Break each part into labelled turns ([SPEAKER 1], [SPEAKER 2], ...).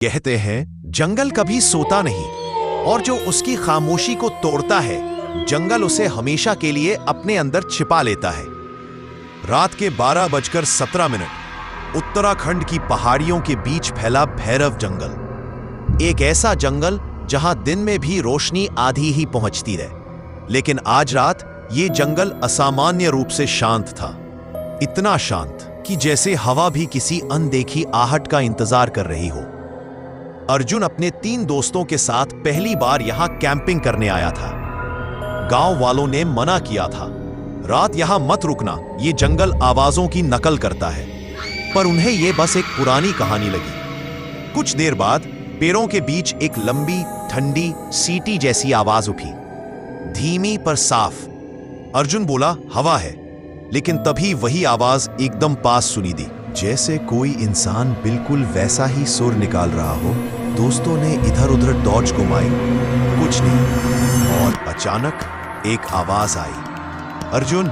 [SPEAKER 1] कहते हैं जंगल कभी सोता नहीं और जो उसकी खामोशी को तोड़ता है जंगल उसे हमेशा के लिए अपने अंदर छिपा लेता है। रात के 12:17 उत्तराखंड की पहाड़ियों के बीच फैला भैरव जंगल, एक ऐसा जंगल जहां दिन में भी रोशनी आधी ही पहुंचती रहे, लेकिन आज रात ये जंगल असामान्य रूप से शांत था। इतना शांत कि जैसे हवा भी किसी अनदेखी आहट का इंतजार कर रही हो। अर्जुन अपने 3 दोस्तों के साथ पहली बार यहां कैंपिंग करने आया था। गांव वालों ने मना किया था, रात यहां मत रुकना, ये जंगल आवाजों की नकल करता है। पर उन्हें यह बस एक पुरानी कहानी लगी। कुछ देर बाद पेड़ों के बीच एक लंबी ठंडी सीटी जैसी आवाज उठी, धीमी पर साफ। अर्जुन बोला हवा है, लेकिन तभी वही आवाज एकदम पास सुनी दी, जैसे कोई इंसान बिल्कुल वैसा ही सुर निकाल रहा हो। दोस्तों ने इधर उधर टॉर्च घुमाई, कुछ नहीं, और अचानक एक आवाज आई। अर्जुन,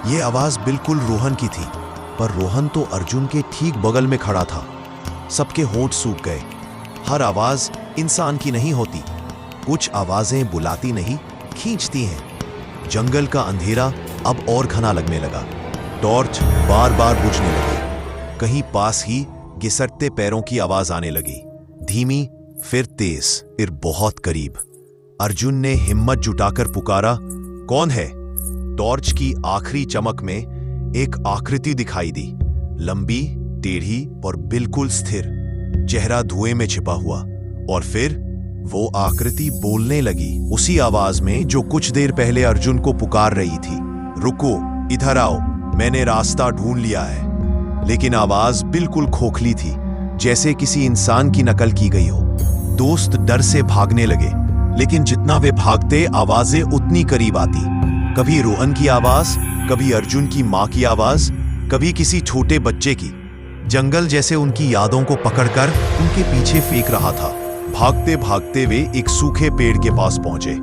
[SPEAKER 1] ये आवाज बिल्कुल रोहन की थी, पर रोहन तो अर्जुन के ठीक बगल में खड़ा था। सबके होंठ सूख गए। हर आवाज इंसान की नहीं होती, कुछ आवाजें बुलाती नहीं, खींचती हैं। जंगल का अंधेरा अब और घना लगने लगा। टॉर्च बार बार बुझने लगी। कहीं पास ही घिसटते पैरों की आवाज आने लगी, धीमी फिर तेज, फिर बहुत करीब। अर्जुन ने हिम्मत जुटाकर पुकारा, कौन है? टॉर्च की आखिरी चमक में एक आकृति दिखाई दी, लंबी, टेढ़ी और बिल्कुल स्थिर, चेहरा धुएं में छिपा हुआ। और फिर वो आकृति बोलने लगी, उसी आवाज में जो कुछ देर पहले अर्जुन को पुकार रही थी, रुको, इधर आओ, मैंने रास्ता ढूंढ लिया है। लेकिन आवाज बिल्कुल खोखली थी, जैसे किसी इंसान की नकल की गई हो। दोस्त डर से भागने लगे, लेकिन जितना वे भागते आवाजें उतनी करीब आती। कभी रोहन की आवाज, कभी अर्जुन की मां की आवाज, कभी किसी छोटे बच्चे की। जंगल जैसे उनकी यादों को पकड़कर उनके पीछे फेंक रहा था। भागते भागते वे एक सूखे पेड़ के पास पहुंचे।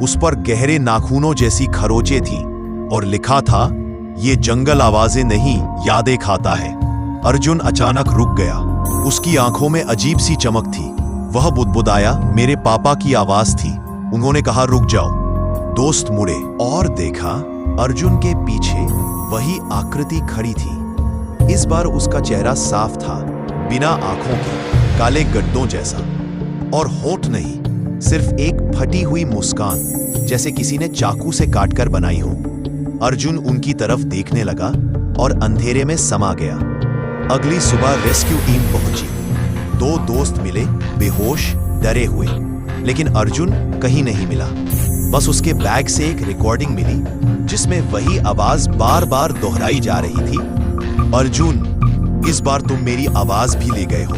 [SPEAKER 1] उस पर गहरे नाखूनों जैसी खरोंचें थीं और लिखा था, ये जंगल आवाजें नहीं, यादें खाता है। अर्जुन अचानक रुक गया। उसकी आंखों में अजीब सी चमक थी। वह बुदबुदाया, मेरे पापा की आवाज थी, उन्होंने कहा रुक जाओ। दोस्त मुड़े और देखा, अर्जुन के पीछे वही आकृति खड़ी थी। इस बार उसका चेहरा साफ था, बिना आंखों के, काले गड्ढों जैसा। और होठ नहीं, सिर्फ एक फटी हुई मुस्कान, जैसे किसी ने चाकू से काटकर बनाई हो। अर्जुन उनकी तरफ देखने लगा और अंधेरे में समा गया। अगली सुबह रेस्क्यू टीम पहुंची। 2 दोस्त मिले, बेहोश, डरे हुए, लेकिन अर्जुन कहीं नहीं मिला। बस उसके बैग से एक रिकॉर्डिंग मिली, जिसमें वही आवाज बार बार दोहराई जा रही थी, अर्जुन, इस बार तुम मेरी आवाज भी ले गए हो।